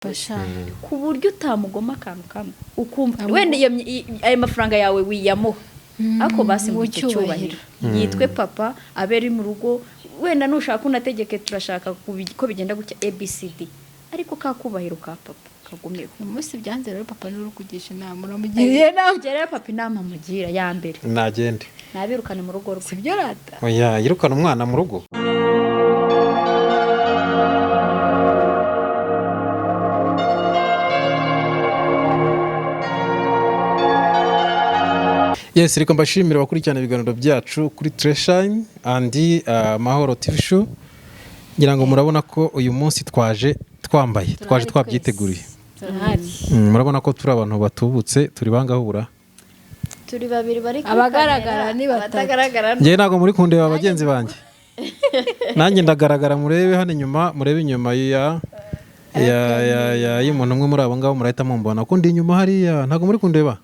basha ku buryo utamugoma akantu kamwe ukumva wenda ayo mafaranga yawe wiyamuha ako basi mu cyubahiro yitwe papa aberi mu rugo wenda nushaka unategeke turashaka ko bigenda gutya ABCD ariko kakubahiro ka papa kagumeho umunsi byanze rero papa n'uri kugisha inama uramugiriye inama rero papa inama mugira ya mbere nagende nabirukane mu rugo rwe sibyo rata oya yirukana umwana mu rugo Yes, riko mbashimira bakurikirana ibiganiro byacu kuri Treshine andi Mahoro TV show. Ngira ngo murabona ko uyu munsi twaje twabyiteguriye. Murabona ko turi abantu batubutse turi bangahura. Turi babiri bari abagaragara ni batagaragara. Ngiye nago muri kundeba abagenzi banje. Nanjye ndagaragara murebe hano inyuma murebe inyuma ya y'umuntu umwe muri abo ngabo murahita mumbona ko ndi inyuma hariya ntago muri kundeba.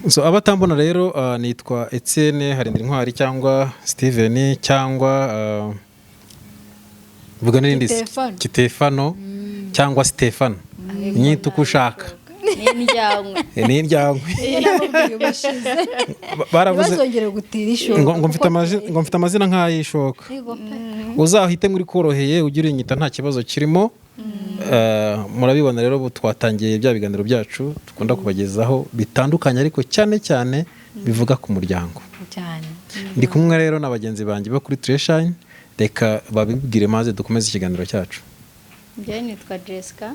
So abatambona rero nitwa Etienne Harindira Intwari cyangwa Steven cyangwa vuga n'indi Kitefano cyangwa Stefano nyita uko ushaka ni indyangwe baravuze bazongera gutira ishoka ngo mfite amazina nk'ayishoka uzahite muri koroheye ugira inyita nta kibazo kirimo. Murabibona rero twatangiye bya biganiro byacu dukunda kubagezaho bitandukanye ariko cyane bivuga ku muryango cyane. Ndi kumwe rero n'abagenzi banjye bo kuri Treshine reka babibwire maze dukomeze ikiganiro cyacu. Njye nitwa Jessica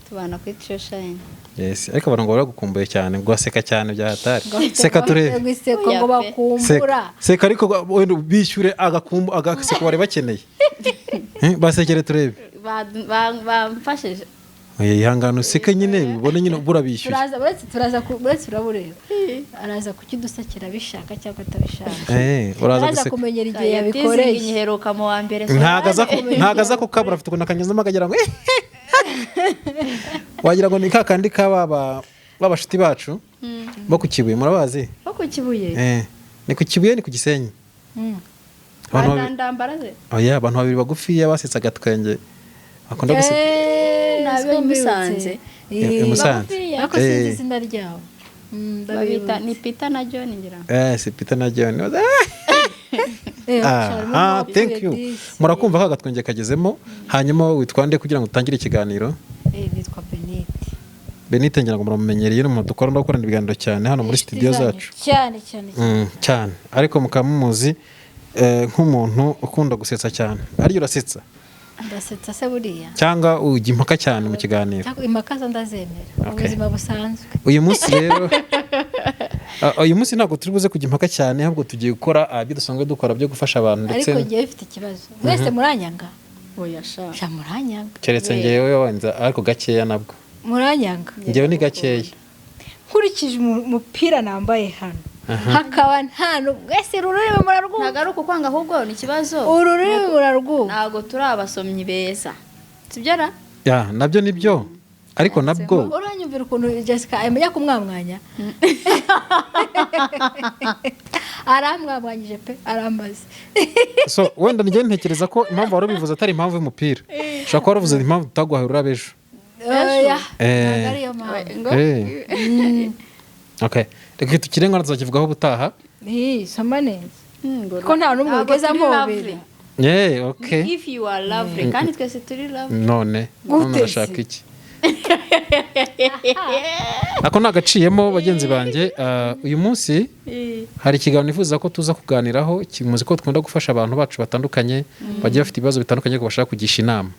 tubana kuri Treshine. Yes, ariko abantu ngo baragukumbuye cyane gwaseka cyane bya hatari seka turebe gwiseko ngo bakumbura seka ariko wenda bishyure agaseko bari bakeneye basekere turebe bamfashije ihangano useke nyine ubone nyine burabishyuye turaza urabureba araza kukidusakira bishaka cyangwa atabishaka uraza kumenyera igihe yabikoreye inyiheruka mu wa mbere ntagaza ko kabura afite ukuntu akanyuzamo akagira ngo wagira ngo ni kakandi babashuti bacu bo ku Kibuye murabazi bo ku Kibuye ni ku Kibuye ni ku Gisenyi abantu babiri bagufiya basetsa agatwenge bakunda guseka nabe Musanze ako sinzi izina ryawo babita ni Peter na John ngira si Peter na John thank you murakumva ka gatwenge kagezemo hanyuma witwa nde kugira ngo utangire ikiganiro nitwa Benite ngira ngo muramenyereye no dukorana ibiganiro cyane hano muri studio zacu cyane ariko mukamumuzi nk'umuntu ukunda gusetsa cyane ari urasetsa ndasetsa se buriya cyangwa ujya impaka cyane mu kiganiro impaka zo ndazemera ubuzima busanzwe uyu munsi rero uyu munsi ntabwo turi buze kujya impaka cyane ahubwo tugiye gukora ibyo dusanzwe dukora byo gufasha abantu ndetse ariko ngiye bifite ikibazo mwese muranyanga oya sha muranyanga keretse ngewe wenza ariko gakeya nabwo muranyanga ngewe ni gakeya nkurikije umupira nambaye hano hakaba ntano wese rururebe murarwumva ntagaruka kwanga ahubwo ni ikibazo ururebe murarwumva ntago turi abasomyi beza sibyara nabyo nibyo ariko nabwo uranyumvira ukuntu Jessica amenya kumwamwanya aramwamwanyije pe arambaze so wenda ngiye ntekereza ko impamvu wari bivuze atari impamvu y'umupira ushaka kuba waravuze impamvu utagwaye urabejo okay reka tukirenga tuzakivugaho butaha soma neza ko nta numwe ugezamo okay if you are lovely kandi twese turi lovely none ndashaka iki ako nagaciyemo bagenzi banjye uyu munsi hari ikiganiro nifuza ko tuza kuganiraho kimuzi ko twenda gufasha abantu bacu batandukanye bagiye bafite ibibazo bitandukanye ko bashaka kugisha inama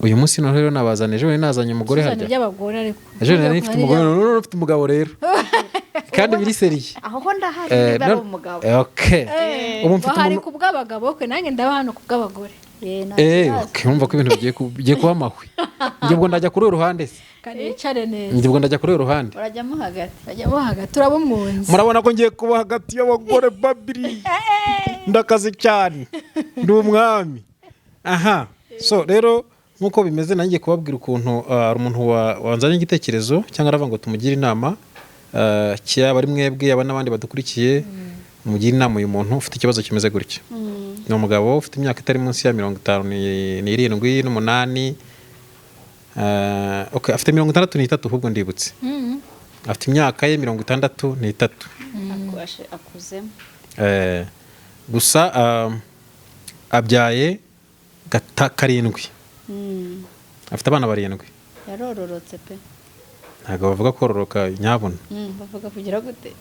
uyu munsi no rero nabazanye ejo nazanye umugore harya ejo nari mfite umugore none ufite umugabo rero kandi biri seriye aho ndahari bari umugabo okay ubu mfite hari kubw'abagabo kwe nange ndaba hano kubw'abagore okay umva ko ibintu bigiye kuba amahwi ngiye ngo ndajya kuri uruhande se kandi yicare neza ngiye ngo ndajya kuri uruhande urajyamo hagati turabo munzi murabona ko ngiye kuba hagati y'abagore babiri ndakaze cyane ndi umwami so rero nkuko bimeze nangiye kubabwira ukuntu ari umuntu wanzanye igitekerezo cyangwa aravuga ngo tumugire inama cyaba ari mwebwe yaba n'abandi badukurikiye mugire inama uyu muntu ufite ikibazo kimeze gutya ni umugabo ufite imyaka itari munsi ya 57 n'umunani okay, afite 63 ahubwo ndibutse. Afite imyaka ye 63. akuzemo. Gusa abyaye 7. Afite abana 7. Yarororotse pe. Ntabwo bavuga kororoka nyabona. Bavuga kugira gute?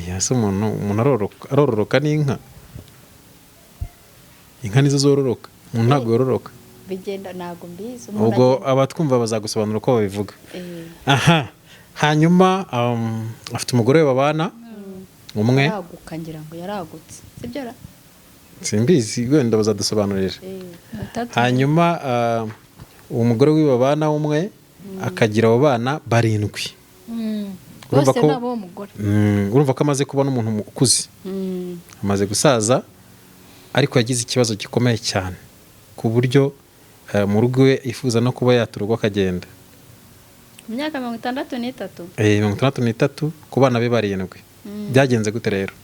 Yase umuntu arororoka n'inka. Inka nizo zororoka, umuntu ntabwo yororoka. Bigenda ntabwo mbizi. Ubwo abatwumva bazagusobanura uko babivuga. Aha, hanyuma afite umugore we babana umwe. Yaraguka ngira ngo yaragutse, sibyo ra? Simbizi, wenda bazadusobanurira. Hanyuma uwo mugore we babana umwe akagira abo bana 7. Bose nabo umugore. Urumva ko amaze kubona umuntu ukuze. Amaze gusaza ariko yagize ikibazo gikomeye cyane ku buryo mu rugo we ifuza no kuba yaturwa akagenda. Imyaka 63. 63 ku bana be 7. Byagenze gute rero?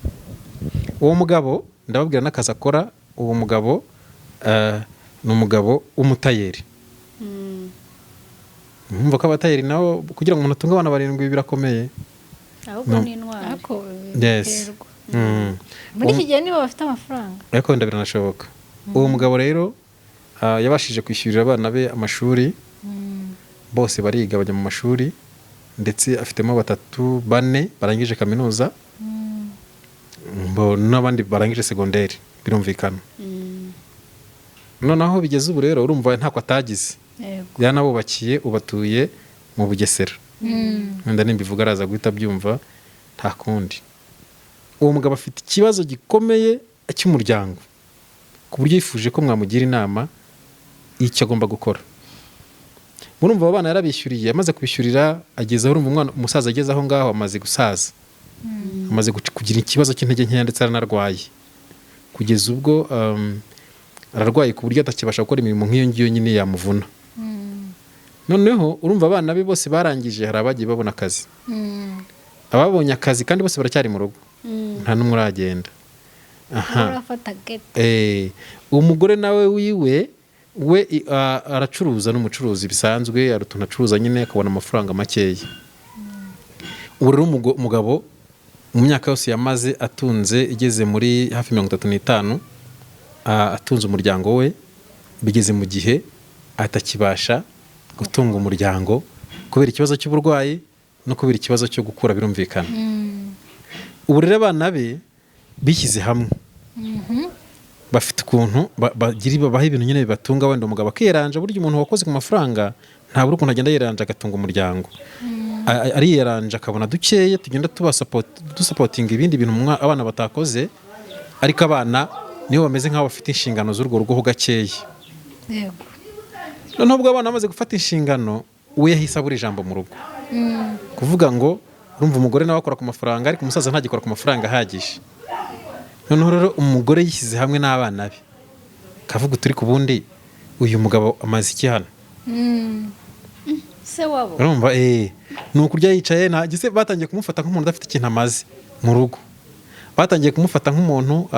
Uwo mugabo ndababwira n'akazi akora. Uwo mugabo ni umugabo w'umutayeri. Mwumva ko abatayeri nabo kugira ngo umuntu atunge abana 7 birakomeye. Ahubwo ni intwari. Yes. Muri iki gihe nibo bafite amafaranga. Ariko wenda biranashoboka. Uwo mugabo rero yabashije kwishyurira abana be amashuri. Bose bariga bajya mu mashuri ndetse afitemo 3, 4 barangije kaminuza. N'abandi barangije segonderi birumvikana. Noneho bigeze ubu rero urumva ntako atagize. Yanabubakiye ubatuye mu Bugesera. Wenda nimbivuga araza guhita byumva nta kundi. Uwo mugabo afite ikibazo gikomeye cy'umuryango ku buryo yifuje ko mwamugira inama y'icyo agomba gukora. Murumva abo bana yarabishyuriye, amaze kubishyurira ageze aho umwana umusaza ageze aho ngaho amaze gusaza. Amaze kugira ikibazo cy'intege nke ndetse aranarwaye. Kugeza ubwo ararwaye ku buryo atakibasha gukora imirimo nk'iyo ngiyo nyine yamuvuna. Noneho urumva abana be bose barangije, hari abagiye babona akazi. Ababonye akazi kandi bose baracyari mu rugo. Nta n'umwe uragenda. Umugore nawe wiwe we aracuruza n'umucuruzi bisanzwe, ari utuntu acuruza nyine akabona amafaranga makeya. Ubu rero umugabo mu myaka yose yamaze atunze igeze muri hafi 35, atunze umuryango we, bigeze mu gihe atakibasha gutunga umuryango kubera ikibazo cy'uburwayi no kubera ikibazo cyo gukura birumvikana. Ubu rero abana be bishyize hamwe. Bafite ukuntu babaha ibintu nyine bibatunga, wenda umugabo akiranja. Burya umuntu wakoze ku mafaranga ntabwo ukuntu agenda yiranja agatunga umuryango. Ariyaranja akabona dukeya tugenda dusapotinga ibindi bintu abana batakoze, ariko abana nibo bameze nk'aho bafite inshingano z'urwo rugo ho gakeya. Noneho ubwo abana bamaze gufata inshingano, we yahise abura ijambo mu rugo. Kuvuga ngo urumva umugore nawe akora ku mafaranga ariko umusaza ntagikora ku mafaranga ahagije. Noneho rero umugore yishyize hamwe n'abana be, kavuga turi ku bundi uyu mugabo amaze iki hano? Se wabo urumva ni ukurya yicaye ntagise. Batangiye kumufata nk'umuntu udafite ikintu amaze mu rugo. Batangiye kumufata nk'umuntu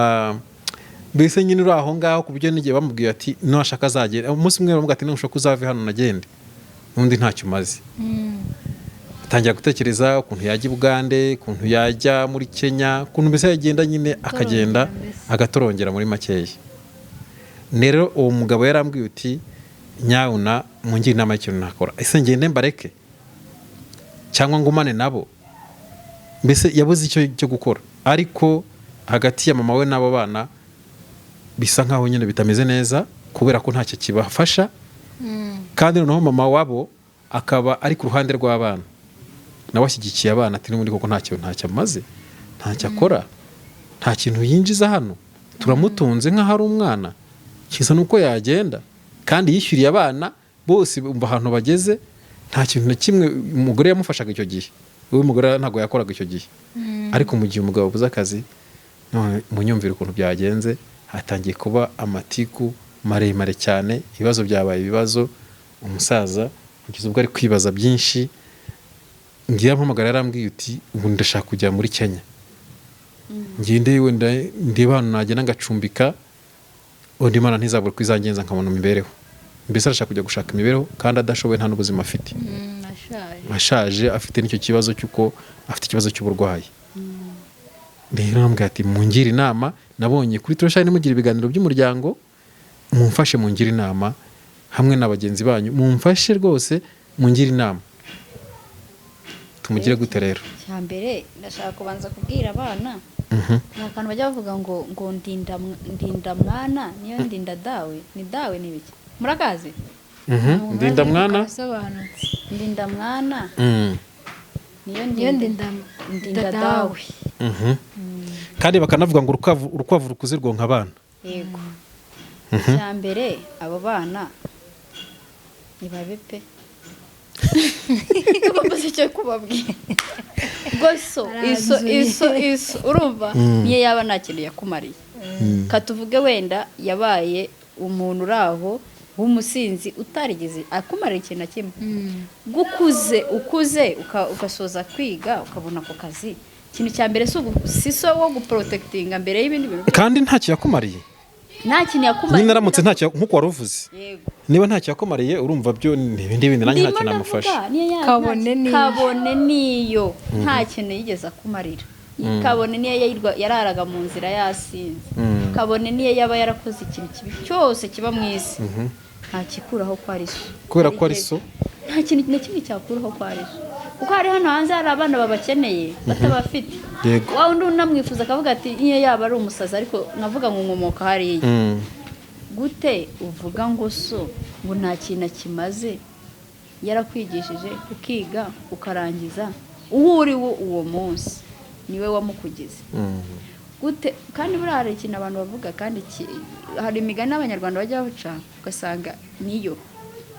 mbese nyine uri aho ngaho, ku buryo n'igihe bamubwiye ati nashaka azagenda umunsi umwe, bamubwira ati nushaka uzave hano nagende, n'undi ntacyo umaze. Atangira gutekereza ukuntu yajya i Bugande, ukuntu yajya muri Kenya, ukuntu mbese yagenda nyine akagenda agatorongera muri makeya. Rero uwo mugabo yarambwiye uti nyawuna mungira inama y'ikintu nakora, ese ngende mbareke cyangwa ngumane nabo? Mbese yabuze icyo cyo gukora. Ariko hagati ya mama we n'abo bana bisa nkaho nyine bitameze neza kubera ko ntacyo kibafasha. Kandi noneho mama wabo akaba ari ku ruhande rw'abana, nawe ashyigikiye abana ati n'ubundi koko ntacyo amaze, ntacyo akora, nta kintu yinjiza hano, turamutunze nk'aho ari umwana, kiza nuko yagenda. Kandi yishyuriye abana bose umva ahantu bageze, nta kintu na kimwe umugore yamufashaga icyo gihe. Uwo mugore ntabwo yakoraga icyo gihe. Ariko mu gihe umugabo abuze akazi, munyumvira ukuntu byagenze, hatangiye kuba amatiku maremare cyane, ibibazo byabaye ibibazo. Umusaza kugeza ubwo ari kwibaza byinshi. Ngiye ampamagara yarambwiye uti ubu ndashaka kujya muri Kenya, ngende wenda ndeba hano nagenda ngacumbika, undi mana ntizabura kwizangenza nkabona imibereho. mbese arashaka kujya gushaka imibereho kandi adashoboye nta n'ubuzima afite, ashaje afite n'icyo kibazo cy'uko afite ikibazo cy'uburwayi. Rero namubwira ati mungire inama, nabonye kuri Turashine mugira ibiganiro by'umuryango, mumfashe mungire inama hamwe na bagenzi banyu, mumfashe rwose mungire inama, tumugire gute rero. cyambere ndashaka kubanza kubwira abana nta kantu bajya bavuga ngo ndinda mwana niyo ndinda dawe, ni dawe ni biki murakazi? Ndinda mwana, ndinda mwana niyo ndinda dawe. kandi bakanavuga ngo urukwavu rukuze rwonka abana. Yego. Cyambere abo bana nibabe pe bamaze cyo kubabwira goso iso urumva niyo yaba nta kintu yakumariye. Katuvuge wenda yabaye umuntu uraho w'umusinzi utarigeze akumarira ikintu na kimwe, ukuze ugasoza kwiga ukabona ako kazi, ikintu cya mbere si so wo guprotectinga mbere y'ibindi bintu, kandi ntacyo yakumariye, nta kintu yakumariye. nyine aramutse ntacyo nk'uko wari uvuze, Yego. niba ntacyo yakumariye urumva byo n'ibindi nanjye ntacyo namufasha. Kabone niyo nta kintu yigeze akumarira, kabone niyo yararaga mu nzira yasinze, kabone niyo yaba yarakoze ikintu kibi cyose kiba mu isi, nta kikuraho ko ari so, kubera ko ari so, nta kintu na kimwe cyakuraho ko ari so, kuko hari hano hanze hari abana babakeneye batabafite. Wa undi unamwifuza akavuga ati niyo yaba ari umusazi ariko navuga ngo nkomoka hariya. Gute uvuga ngo so ngo nta kintu kimaze, yarakwigishije ukiga ukarangiza, uwo uri wo uwo munsi niwe wamukugize. Gute kandi buriya hari ikintu abantu bavuga kandi hari imigani y'Abanyarwanda bajya baca ugasanga niyo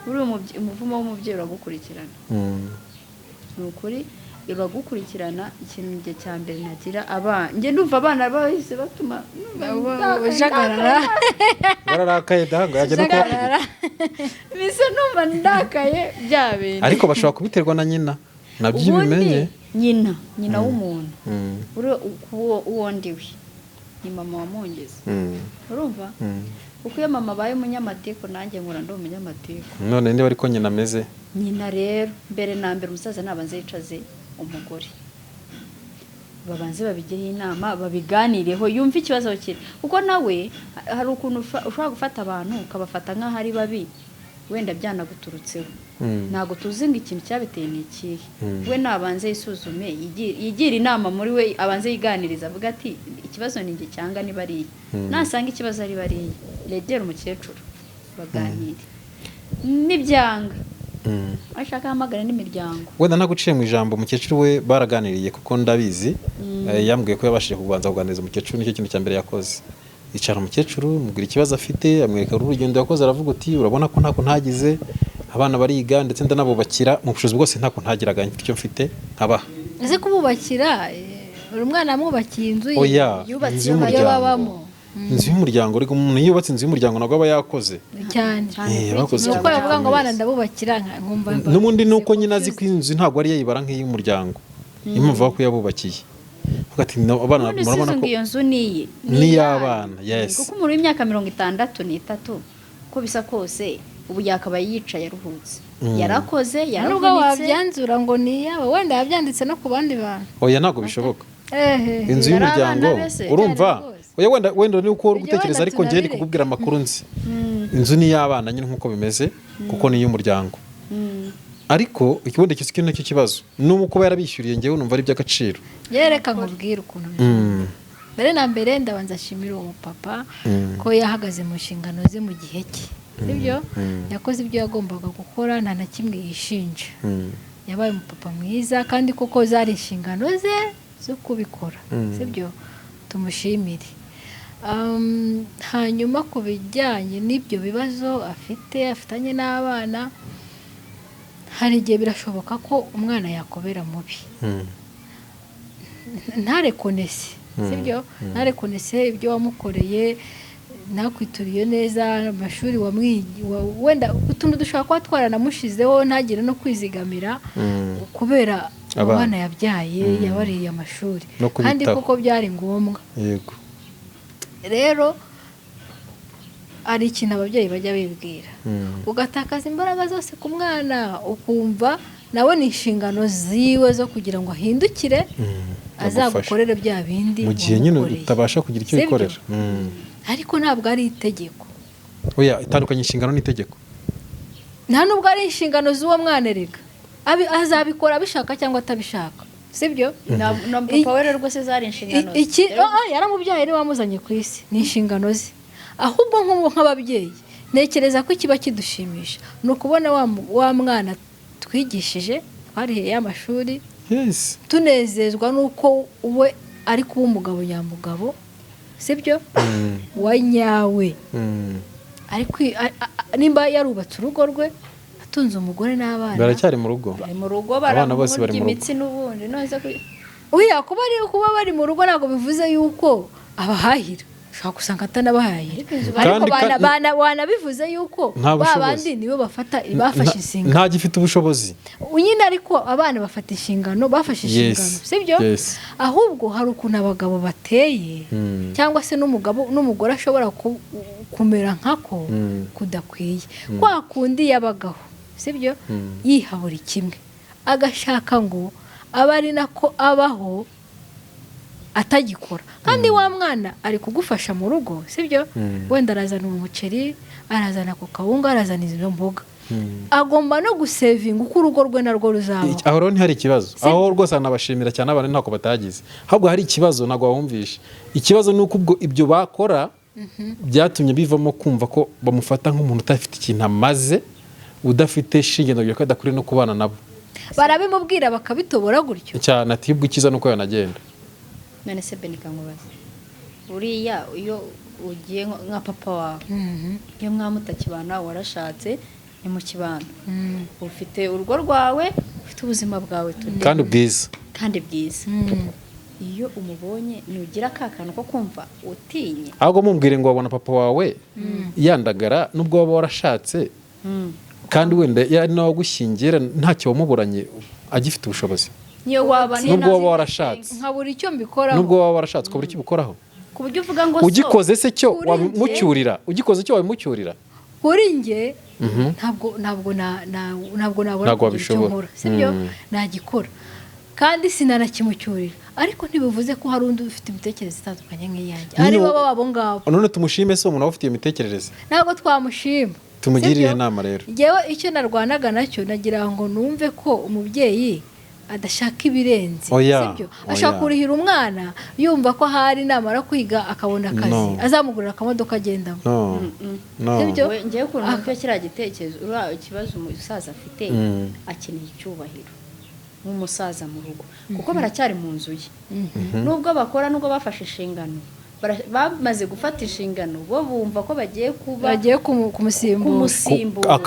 uri umuvumo w'umubyeyi uragukurikirana. Ni ukuri uragukurikirana. Ikintu cya mbere nagira abana, njye ndumva abana bahise batuma ujagarara bararakaye danga yajya no kubabwira, bise numva ndakaye bya bintu, ariko bashobora kubiterwa na nyina nabyo bimenye. nyina w'umuntu uwo ndiwe ni mama wamwongeza, urumva? Kuko iyo mama abaye umunyamateko nanjye nkora ndi umunyamateko. None niba ariko nyina ameze, nyina rero mbere na mbere umusaza nabanze yicaze umugore, babanze babigireho inama, babiganireho, yumva ikibazo kiri, kuko nawe hari ukuntu ushobora gufata abantu ukabafata nk'aho ari babi, wenda byanaguturutseho. Ntabwo tuzi ngo ikintu cyabiteye ni ikihe. We nabanze yisuzume, yigira inama muri we, abanze yiganiriza, avuga ati ikibazo ni njye cyangwa ni bariya. Nasanga ikibazo ari bariya, regera umukecuru baganire, n'ibyanga ashaka hamagara n'imiryango. Wenda naguciye mu ijambo, umukecuru we baraganiriye kuko ndabizi, yambwiye ko yabashije kubanza kuganiriza umukecuru, nicyo kintu cya mbere yakoze. Icara umukecuru mubwira ikibazo afite, amwereka urugendo yakoze, aravuga uti urabona ko ntako ntagize, abana bariga ndetse ndanabubakira mu bushobozi bwose, ntako ntagiraga icyo mfite nkabaha. Ese kububakira buri mwana amwubakiye inzu yubatse babamo, inzu y'umuryango. Ariko umuntu yubatse inzu y'umuryango nabwo aba yakoze cyane. Bakoze nuko yavuga ngo abana ndabubakira nkumva. N'ubundi nuko nyina azi ko inzu ntabwo ari yayibara nk'iy'umuryango, impamvu ko yabubakiye. Ati abana murabona ko iyo nzu niye y'abana. Yes. Kuko umuntu w'imyaka 63 ko bisa kose ubu yakaba yicaye aruhutse, yarakoze yaravunitse. Nubwo wabyanzura ngo ni yaba, wenda yabyanditse no ku bandi bantu. Oya ntabwo bishoboka. Inzu y'umuryango urumva, oya wenda ni uko gutekereza, ariko ngiye ndi kukubwira amakuru nzi. Inzu ni y'abana nyine nkuko bimeze, kuko ni y'umuryango. Ariko ikibundi cy'ikindi cyo kibazo nuko kuba yarabishyuriye, ngewe numva ari by'agaciro. Yereka nkubwira ukuntu mbere na mbere ndabanza ashimira uwo papa ko yahagaze mu nshingano ze mu gihe cye, sibyo? Yakoze ibyo yagombaga gukora, nta na kimwe yishinja. Yabaye umupapa mwiza, kandi koko zari inshingano ze zo kubikora, sibyo? Tumushimire. Hanyuma ku bijyanye n'ibyo bibazo afitanye n'abana, hari igihe birashoboka ko umwana yakobera mubi, ntarekonese, sibyo? Ntarekonese ibyo wamukoreye, nakwituriye neza, amashuri wenda utuntu dushobora kuba twaranamushizeho ntagire no kwizigamira kubera abana yabyaye, yabariye amashuri, kandi kuko byari ngombwa. Yego. Rero ari ikintu ababyeyi bajya bibwira ugatakaza imbaraga zose ku mwana ukumva nawe ni inshingano ziwe zo kugira ngo ahindukire azagukorere bya bindi mu gihe nyine utabasha kugira icyo wikorera. ariko ntabwo ari itegeko. Oya, itandukanye inshingano n'itegeko. Nta nubwo ari inshingano z'uwo mwana erega azabikora abishaka cyangwa atabishaka, sibyo? na papa we rero rwose zari inshingano yaramubyaye niwe wamuzanye ku isi, ni inshingano ze. Ahubwo nk'ababyeyi ntekereza ko ikiba kidushimisha ni ukubona wa mwana twigishije twariheye amashuri, tunezezwa n'uko we ari kuba umugabo nyamugabo, sibyo? wa nyawe nimba yarubatse urugo rwe atunze umugore n'abana, baracyari mu rugo, abana bose bari mu rugo, n'ubundi kuba bari mu rugo ntabwo bivuze yuko abahahira, ushobora gusanga atanabahahira, ariko wanabivuze yuko babandi nibo bafashe inshingano, nta gifite ubushobozi nyine, ariko abana bafata inshingano, bafashe inshingano, sibyo? ahubwo hari ukuntu abagabo bateye cyangwa se n'umugore ashobora kumera nkako kudakwiye, kwa kundi yabagaho, sibyo? yiha buri kimwe agashaka ngo abe ari nako abaho atagikora, kandi wa mwana ari kugufasha mu rugo, sibyo? wenda arazana umuceri, arazana ku kawunga, arazana izo mboga, agomba no gusevinga uko urugo rwe narwo ruzaba. aho rero ntihari ikibazo, aho rwose anabashimira cyane abantu ntako batagize, ahubwo hari ikibazo ntabwo wumvisha. Ikibazo ni uko ubwo ibyo bakora byatumye bivamo kumva ko bamufata nk'umuntu udafite ikintu amaze, udafite shingiro ryo kadakuri no kubana nabo, barabimubwira bakabitobora gutyo cyane, ati ubwo ikiza nuko yanagenda. none se Benika nkubaza, uriya iyo ugiye nka papa wawe, iyo mwamutakibana warashatse ni mu kibano, ufite urugo rwawe, ufite ubuzima bwawe kandi bwiza, iyo umubonye nugira kakano ko kumva utinye, ahubwo mumbwire ngo wabona papa wawe yandagara nubwo waba warashatse, kandi wenda yari nawe gushyingira ntacyo wamuburanye agifite ubushobozi, niyo waba nubwo waba warashatse, nkabura icyo mbikoraho, nubwo waba warashatse ukabura icyo ubikoraho, ku buryo uvuga ngo ugikoze se cyo wabimucyurira, kuri njye ntabwo nabona icyo nkora, sibyo? nagikora kandi sinanakimucyurira, ariko ntibivuze ko hari undi ufite imitekerereze itandukanye nk'iyanjye, ari bo abo ngabo. none tumushime se umuntu ufite iyo mitekerereze? ntabwo twamushima, tumugirire inama rero. Yewe icyo narwanaga nacyo nagira ngo numve ko umubyeyi adashaka ibirenze, sibyo? ashaka kurihira umwana yumva ko hari namara kwiga akabona akazi, azamugurira akamodoka agendamo, sibyo? ngewe ukuntu numva kiriya gitekerezo, ikibazo umusaza afite, akeneye icyubahiro nk'umusaza mu rugo, kuko baracyari mu nzu ye, nubwo bakora, nubwo bafashe inshingano, bamaze gufata inshingano, bo bumva ko bagiye kumusimbura,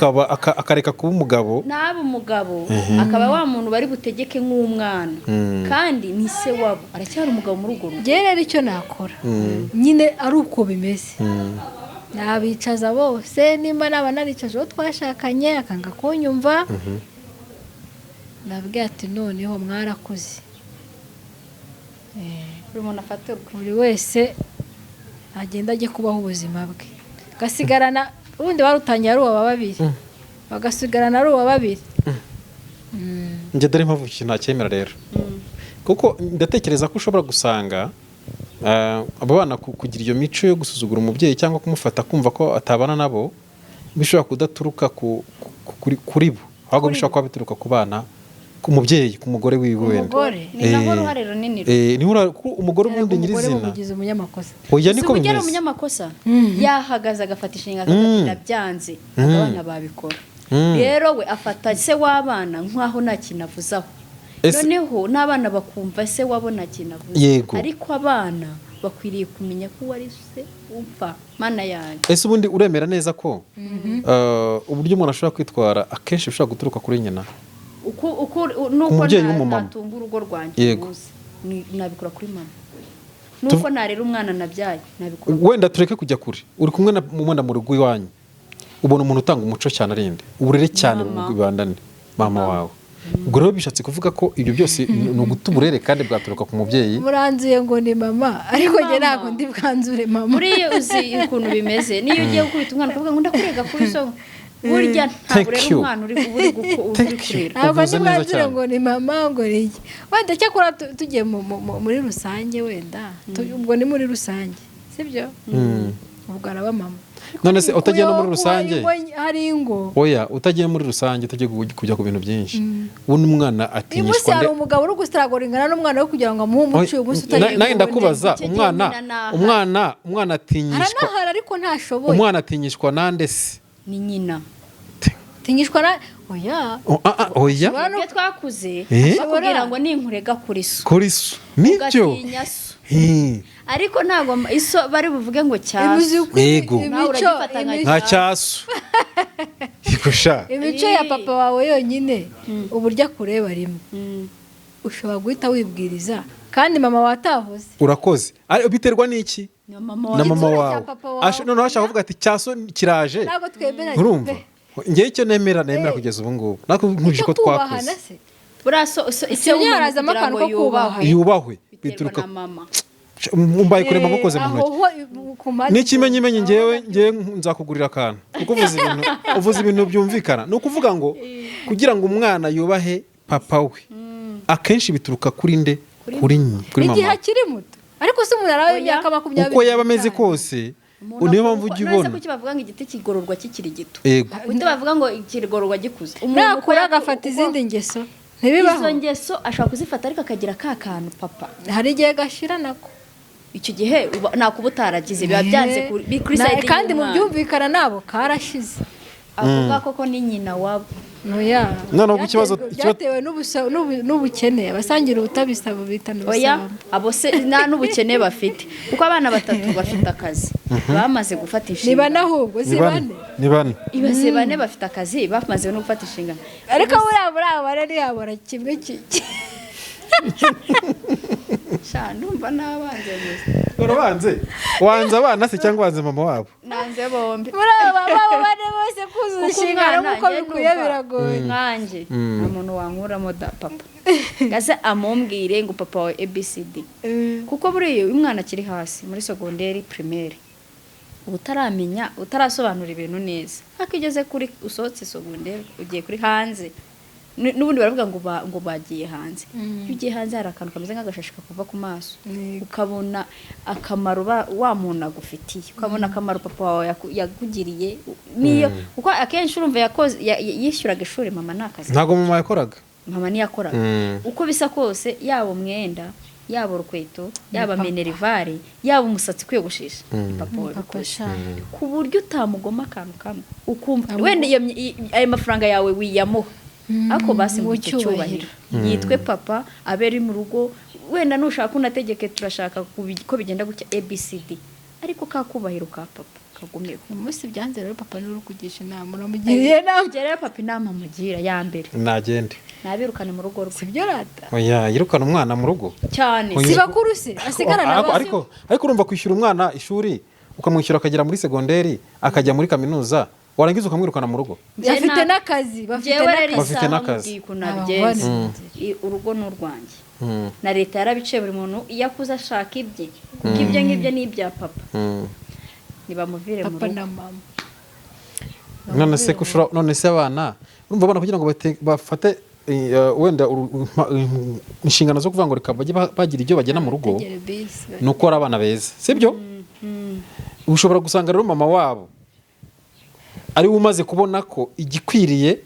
akareka kuba umugabo, naba umugabo akaba wa muntu bari butegeke nk'umwana, kandi ni se wabo, aracyari umugabo muri urwo rugo. rero icyo nakora nyine ari uko bimeze, nabicaza bose, nimba naba naricaje uwo twashakanye akanga kunyumva, nabwiye ati noneho mwarakuze, buri wese agenda ajye kubaho ubuzima bwe, agasigarana, ubundi barutangiye ari uwa babiri, bagasigarana ari uwa babiri. njye dore impamvu ikintu ntacyemera rero, kuko ndatekereza ko ushobora gusanga abo bana kugira iyo mico yo gusuzugura umubyeyi cyangwa kumufata kumva ko atabana nabo, bishobora kudaturuka kuri bo, ahubwo bishobora kuba bituruka ku bana, ku mubyeyi, ku mugore wiwe wenda. Ni naho uruhare runini umugore ubundi nyirizina umugize umunyamakosa, oya niko bimeze, ugera umunyamakosa yahagaze agafata inshingano akagira byanze, abana babikora, rero we afata se w'abana nk'aho nta kintu avuzaho, noneho n'abana bakumva se wabo nta kintu avuze, ariko abana bakwiriye kumenya ko wari se upfa mana yanjye. ese ubundi uremera neza ko uburyo umuntu ashobora kwitwara akenshi bishobora guturuka kuri nyina, nuko natunga urugo rwanjye umunsi nabikora kuri mama, nuko narera umwana nabyaye nabikora. Wenda tureke kujya kure, uri kumwe na mwana mu rugo iwanyu, ubona umuntu utanga umuco cyane arinde uburere cyane mu bibandane, mama wawe ubwo rero bishatse kuvuga ko ibyo byose ni uguta uburere kandi bwaturuka ku mubyeyi. muranzuye ngo ni mama ariko njye ntabwo ndi bwanzure mama. buriya uzi ukuntu bimeze niyo ugiye gukubita umwana ukavuga ngo ndakurega kuri so burya ntabwo rero umwana uri kurera. ntabwo ndi bwanzure ngo ni mama ngo ni iki. wenda cyakora tugiye muri rusange wenda ubwo ni muri rusange sibyo ubwo araba mama. none se utagiye no muri rusange hari ingo oya utagiye muri rusange utagiye kujya ku bintu byinshi ubundi umwana atinyishwa hari umugabo uri gusitaguringana n'umwana we kugira ngo amuhe umuco uyu munsi utagiye nawe ndakubaza umwana atinyishwa aranahari ariko ntashoboye. umwana atinyishwa nande se ni nyina tinyishwa na oya oya iyo twakuze bakubwira ngo ninkurega kuri so nibyo ugatinya so ariko ntabwo iso bari buvuge ngo cyaso yego nka cyaso imico ya papa wawe yonyine uburyo akureba rimwe ushobora guhita wibwiriza kandi mama watavuze urakoze biterwa n'iki na mama wawe noneho ashaka kuvuga ati cyaso kiraje urumva ngewe icyo nemera kugeza ubu ngubu nako nkuje ko twakuze icyo harazamo akantu ko yubahwe bituruka mbaye kurema mukoze mu ntoki n'ikimenyimenyi ngewe nzakugurira akantu kuko uvuze ibintu byumvikana ni ukuvuga ngo kugira ngo umwana yubahe papa we akenshi bituruka kuri nde kuri mama igihe akiri muto ariko se umuntu arawe imyaka 20 uko yaba ameze kose niyo mpamvu ujya ubona kuki bavuga ngo igiti kigororwa kikiri gito yego undi bavuga ngo ikigororwa gikuze nakura agafata izindi ngeso ntibibaho izo ngeso ashaka kuzifata ariko akagira ka kantu papa hari igihe gashira nako icyo gihe nakuba utaragize biba byanze kuri side kandi mu byumvikana nabo karashize avuga koko ni nyina wabo oya noneho ikibazo cyatewe n'ubukene abasangira ubutabisaba bita n'ubusaba oya abo se nta n'ubukene bafite kuko abana batatu bafite akazi bamaze gufata inshingano niba nahubwo ni bane bafite akazi bamaze no gufata inshingano ariko buriya barari yabora kimwe kiki numva nabanze urabanze wanze abana se cyangwa wanze mama wabo nanze bombi baba bane bose kuzuza inshingano nk'uko bikwiye biragoye nkanjye nta muntu wankuramo da papa gaze amumbwire ngo papa wawe ABCD kuko buriya umwana akiri hasi muri secondaire primaire utaramenya utarasobanura ibintu neza akigeze kuri usohotse secondaire ugiye kuri hanze n'ubundi baravuga ngo bagiye hanze iyo ugiye hanze hari akantu kameze nk'agashashi kakuva ku maso ukabona akamaro wa muntu agufitiye ukabona akamaro papa wawe yakugiriye niyo kuko akenshi urumva yishyuraga ishuri mama nakazi ntago mama yakoraga mama niyakoraga uko bisa kose yaba umwenda yaba urukweto yaba minerivare yaba umusatsi kwiyogoshesha papa wawe ku buryo utamugoma akantu kamwe ukumva wenda ayo mafaranga yawe wiyamuha ako basi mu cyubahiro yitwe papa aberi mu rugo wenda nushaka unategeke turashaka ko bigenda gutya ABCD ariko kakubahiro ka papa kagumye umunsi byanze rero papa ni urukugisha inama uramugiriye inama rero papa inama mugira ya mbere nagende nabirukane mu rugo rwe sibyo rata oya yirukana umwana mu rugo cyane si bakuru se asigarana ariko urumva kwishyura umwana ishuri ukamwishyura akagera muri segonderi akajya muri kaminuza warangiza ukamwirukana mu rugo bafite n'akazi bafite n'akazi urugo n'urwanjye na leta yarabiciye buri muntu iyo akuze ashaka ibye kuko ibyo ngibyo ni ibya papa ntibamuvire mu rugo papa na mama none se abana urumva abana kugira ngo bafate wenda inshingano zo kuvuga ngo reka bajye bagira ibyo bagena mu rugo ni uko ari abana beza sibyo ushobora gusanga rero mama wabo ari umaze kubona ko igikwiriye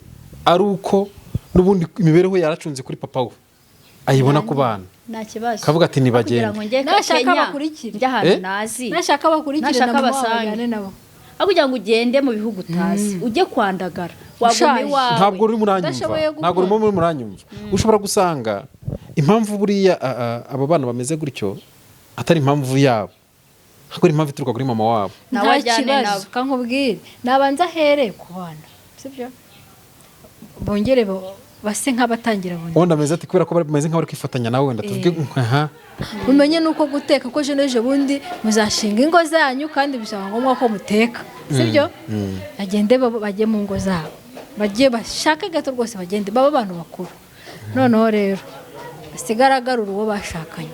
ari uko n'ubundi imibereho yaracunze kuri papa we ayibona ku bana nta kibazo kavuga ati nibagende nashaka bakurikire nashaka bakurikire nabo aho kugira ngo ugende mu bihugu utazi ujye kwandagara waguma iwawe ntabwo uri muranyumva ushobora gusanga impamvu buriya aba bana bameze gutyo atari impamvu yabo ahubwo impamvu ituruka kuri mama wabo nta kibazo kankubwire nabanza ahere ku bana sibyo bongere base nk'abatangira wenda ameze ati kubera ko bameze nk'abari kwifatanya nawe wenda tuvuge umenye nuko guteka ko jeneje bundi muzashinga ingo zanyu kandi bisaba ngombwa ko muteka sibyo agende bajye mu ngo zabo bagiye bashaka gato rwose bagende baba abantu bakuru noneho rero basigara agarura uwo bashakanye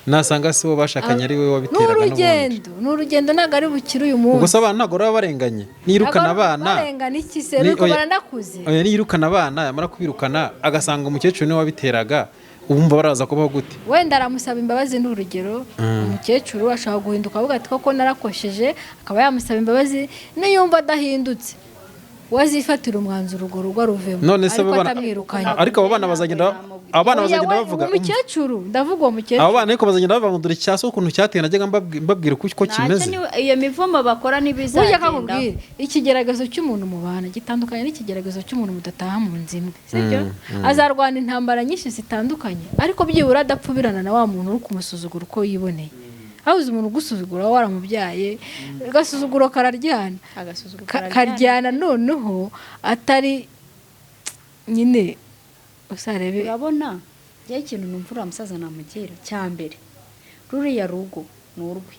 nasanga si bo bashakanye ari we wabiteraga ni urugendo ntabwo ari bukire uyu munsi gusa abana ntabwo baba barenganye nirukana abana barengana iki se nuko baranakuze nirukana abana yamara kubirukana agasanga umukecuru niwe wabiteraga ubumva baraza kubaho gute wenda aramusaba imbabazi n'urugero umukecuru ashaka guhinduka avuga ati koko narakosheje akaba yamusaba imbabazi niyumva adahindutse wazifatira umwanzuro urwo rugo ruvemo none se ariko abo bana bazagenda bavuga umukecuru ndavuga uwo mukecuru abo bana ariko bazagenda bavuga ngo dore cyase ukuntu cyateye najyaga mbabwira uko kimeze iyo mivumo bakora n'ibizagenda ikigeragezo cy'umuntu mubana gitandukanye n'ikigeragezo cy'umuntu mudataha mu nzu imwe sibyo azarwana intambara nyinshi zitandukanye ariko byibura adapfubirana na wa muntu uri kumusuzugura uko yiboneye habuze umuntu ugusuzugura waramubyaye agasuzuguro kararyana karyana noneho atari nyine usarebe urabona njye ikintu numva uriya musaza namugira cya mbere ruriya rugo ni urwe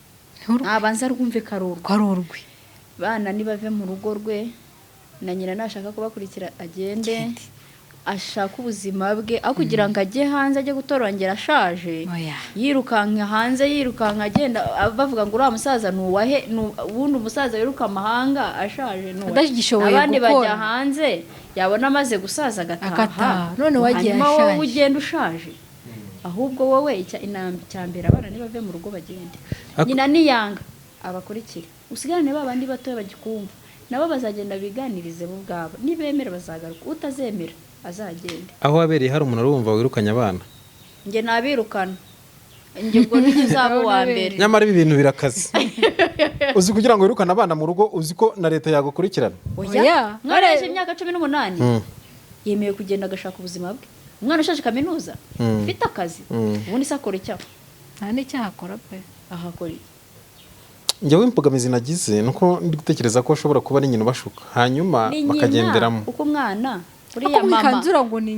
ntabanza rwumve ko ari urwe bana nibave mu rugo rwe na nyina nashaka kubakurikira agende ashaka ubuzima bwe aho kugira ngo ajye hanze ajye gutorongera ashaje yirukanka hanze yirukanka agenda bavuga ngo uriya musaza ni uwahe ubundi umusaza wiruka amahanga ashaje abandi bajya hanze yabona amaze gusaza agataha none wagiye ashaje wowe ugenda ushaje ahubwo wowe icya mbere abana nibave mu rugo bagende nyina niyanga abakurikira usigarane babandi batoya bagikumva nabo bazagenda biganirize bo ubwabo nibemera bazagaruka utazemera azagende aho wabereye hari umuntu urumva wirukanye abana njye nabirukana njye ubwo n'icyo uzaba uwa mbere nyamara ibi bintu birakaze uzi kugira ngo wirukane abana mu rugo uzi ko na leta yagukurikirana mwareje imyaka 18 yemeye kugenda agashaka ubuzima bwe umwana ushaje kaminuza ufite akazi ubundi se akora icyaha nta n'icyaha akora pe ahakora njyewe imbogamizi nagize nuko ndi gutekereza ko ashobora kuba ari nyina ubashuka hanyuma bakagenderamo uko umwana uriya mama ngo ni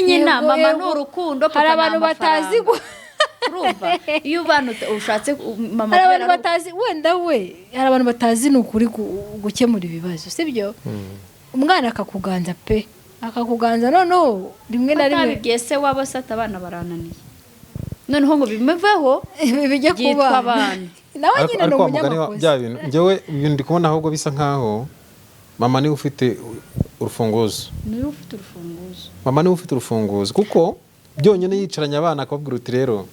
nyina mama ni urukundo hari abantu batazi urumva iyo ubana ushatse mama hari abantu batazi wenda hari abantu batazi ni ukuri gukemura ibibazo sibyo umwana akakuganza pe akakuganza noneho rimwe na rimwe atabibwiye se wabo se abana barananiye noneho ngo bimuveho bijye kuba abana nawe nyine ni umunyamakosa bya bintu njyewe ibintu ndi kubona ahubwo bisa nkaho mama niwe ufite urufunguzo mama niwe ufite urufunguzo kuko byonyine yicaranye abana akababwira uti rero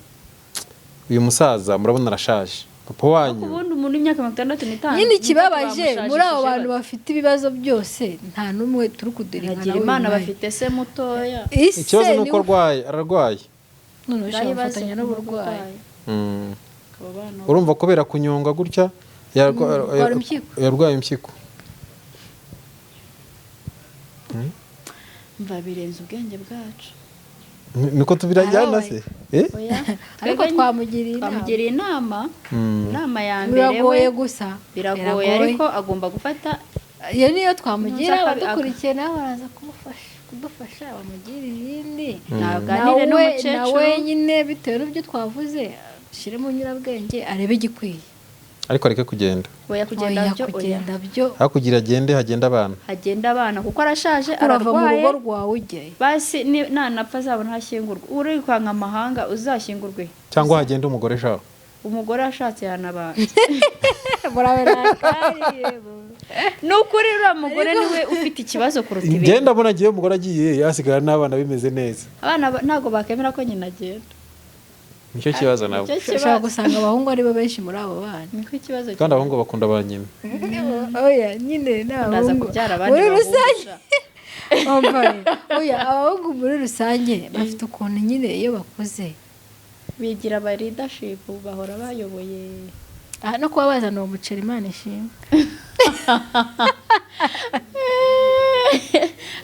uyu musaza murabona arashaje papa wanyu ubundi umuntu w'imyaka 65 nyine ikibabaje muri abo bantu bafite ibibazo byose nta n'umwe turi kudereka nawe Imana bafite se mutoya ikibazo nuko ararwaye none ushaka gufatanya n'uburwayi urumva kubera kunyonga gutya yarwaye impyiko mva birenze ubwenge bwacu niko tubirajyana se ariko twamugiriye inama ya mbere biragoye gusa biragoye ariko agomba gufata iyo niyo twamugira abadukurikiye nawe baraza kudufasha bamugira izindi naganire n'umukecuru nawe nyine bitewe n'ibyo twavuze ashyire mu nyurabwenge arebe igikwiye ariko areke kugenda kugenda byo hakugira agende hagenda abana kuko arashaje arava mu rugo rwawe ujye basi nanapfa azabona hashyingurwa uri kwanga amahanga uzashyingurwe cyangwa hagenda umugore shaho umugore ashatse yanabana ni ukuri uriya mugore niwe ufite ikibazo kuruta ibindi ngenda mbona agiye umugore agiye yasigara n'abana bimeze neza abana ntabwo bakemera ko nyina agenda nicyo kibazo nabo ushobora gusanga abahungu ari bo benshi muri abo bana niko ikibazo kandi abahungu bakunda ba nyina oya nyine n'abahungu muri rusange abahungu muri rusange bafite ukuntu nyine iyo bakuze bigira aba leadership bahora bayoboye no kuba bazana uwo muceri Imana ishimwe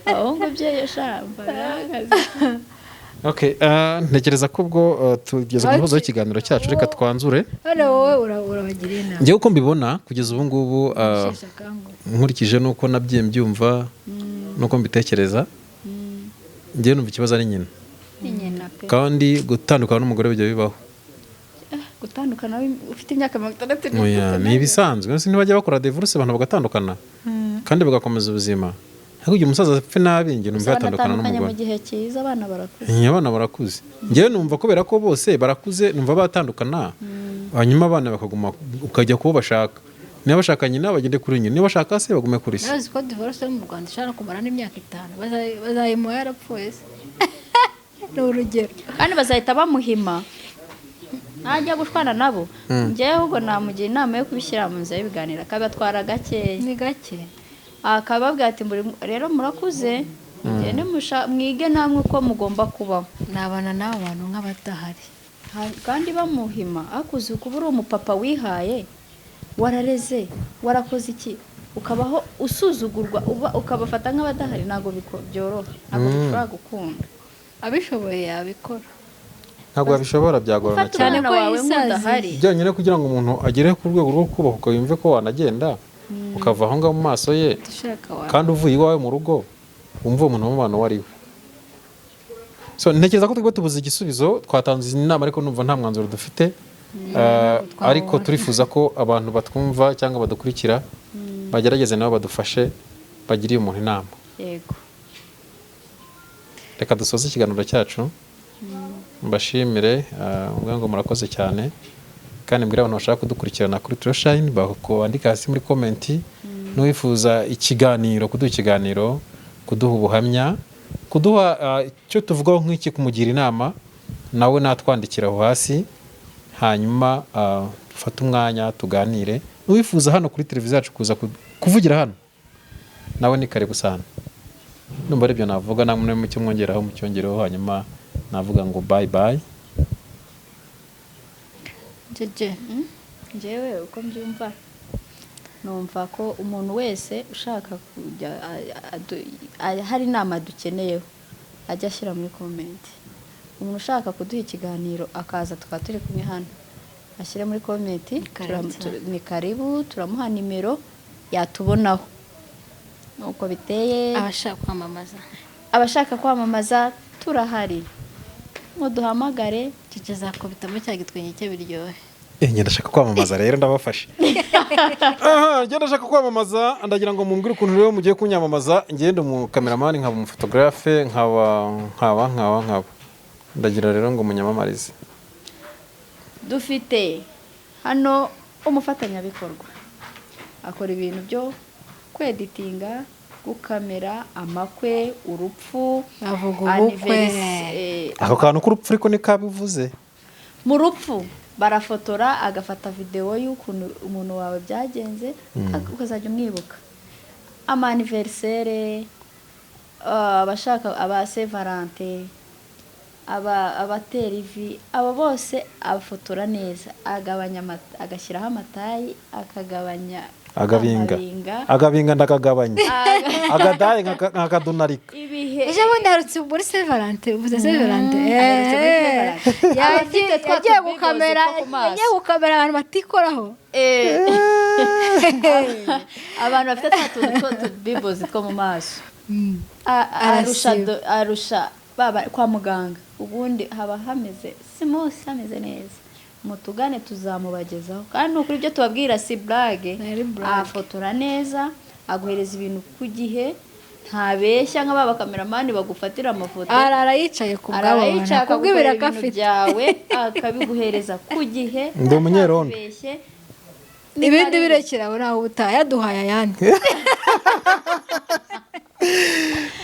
abahungu byeyo shamba ntekereza ko ubwo tugeze ku musozo w'ikiganiro cyacu reka twanzure wowe urabagiriye inama njyewe uko mbibona kugeza ubu ngubu nkurikije n'uko nabyiye mbyumva n'uko mbitekereza njyewe numva ikibazo ari nyina kandi gutandukana n'umugore bijya bibaho gutandukana ufite imyaka 60 ni ibisanzwe ntibajya bakora divorce abantu bagatandukana kandi bagakomeza ubuzima ariko igihe umusaza apfe nabi njye numva yatandukana banatandukanye mu n'umugore. gihe cyiza abana barakuze. Abana barakuze, njyewe numva kubera ko bose barakuze numva batandukana, hanyuma abana bakaguma ukajya kubo bashaka, niba bashaka nyina bagende kuri nyina, niba bashaka se bagume kuri se. Urazi ko divorce yo mu Rwanda ishobora kumara n'imyaka 5 bazayimuha yarapfuye se. Ni urugero. Kandi bazahita bamuhima najya gushwana nabo. Njyewe ubwo namugira inama yo kubishyira mu nzira y'ibiganiro akabatwara gakeya. Ni gake. Akababwira ati rero murakuze mugende mwige namwe uko mugomba kubaho. Nabana n'abo bantu nk'abatahari. Kandi bamuhima akuze kuba uri umupapa wihaye, warareze, warakoze iki, ukabaho usuzugurwa, ukabafata nk'abadahari, ntabwo byoroha, ntabwo bishobora gukunda. Abishoboye yabikora, ntabwo yabishobora, byagorana cyane ko wawe nk'udahari byonyine kugira ngo umuntu agere ku rwego rwo kubaho, yumve ko wanagenda ukava aho ngaho mu maso ye, kandi uvuye iwawe mu rugo wumva umuntu w'umubano wari we. So ntekereza ko twebwe tubuze igisubizo, twatanze inama ariko numva nta mwanzuro dufite, ariko turifuza ko abantu batwumva cyangwa badukurikira bagerageze nabo badufashe, bagiriye umuntu inama. Yego, reka dusoze ikiganiro cyacu, mbashimire, ngo murakoze cyane, kandi mbwira abantu bashaka kudukurikirana kuri Trashine bakandika hasi muri komenti, n'uwifuza ikiganiro, kuduha ikiganiro, kuduha ubuhamya, kuduha icyo tuvugaho nk'iki, kumugira inama, nawe natwandikira aho hasi, hanyuma dufate umwanya tuganire. N'uwifuza hano kuri televiziyo yacu kuza kuvugira hano, nawe ni karibu sana. Numva aribyo navuga, namwe mu cyo mwongeraho mu cyongereho, hanyuma navuga ngo bye bye. Njyewe uko mbyumva, numva ko umuntu wese ushaka kujya hari inama dukeneyeho ajya ashyira muri komenti. Umuntu ushaka kuduha ikiganiro akaza tukaba turi kumwe hano, ashyire muri komenti, ni karibu, turamuha nimero yatubonaho. Nuko biteye, abashaka kwamamaza turahari, muduhamagare, kizakubitamo cya gitwenye cye biryohe. Njye ndashaka kwamamaza rero, ndabafashe. Njye ndashaka kwamamaza, ndagira ngo mumbwire ukuntu rero mugiye kunyamamaza. Ngende mu cameraman, nkaba mu photographe, nkaba ndagira rero ngo munyamamarize. Dufite hano umufatanyabikorwa akora ibintu byo kweditinga, gukamera, amakwe, urupfu, avuga ubukwe. Ako kantu k'urupfu ariko ni kabivuze. Mu rupfu barafotora, agafata video y'ukuntu umuntu wawe byagenze, ukazajya umwibuka. Amaniversaire, abashaka aba Saint Valentin, abatera ivi, abo bose abafotora neza, agashyiraho amatayi, akagabanya agabinga ndakagabanya, agadaye nkakadunarika. Ejo bundi harutse muri Saint Valentin, uvuze Saint Valentin, yagiye gukamera abantu batikoraho, abantu bafite utubibozi two mu maso, arusha baba kwa muganga, ubundi haba hameze simose, hameze neza. Mutugane tuzamubagezaho, kandi nukuri ibyo tubabwira si blague, afotora neza, aguhereza ibintu ku gihe, ntabeshya nk'aba kameramani bagufatira amafoto, arayicaye ku bwabo, akakubwira ibintu byawe, akabiguhereza ku gihe, ndi umunyerondo, ibindi birekera uraho utayaduhaye ayandi.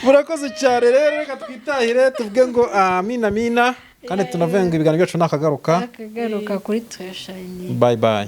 Murakoze cyane rero, reka twitahire tuvuge ngo amina, kandi tunavuga ngo ibiganiro byacu nakagaruka kuri Trashine. Bye bye.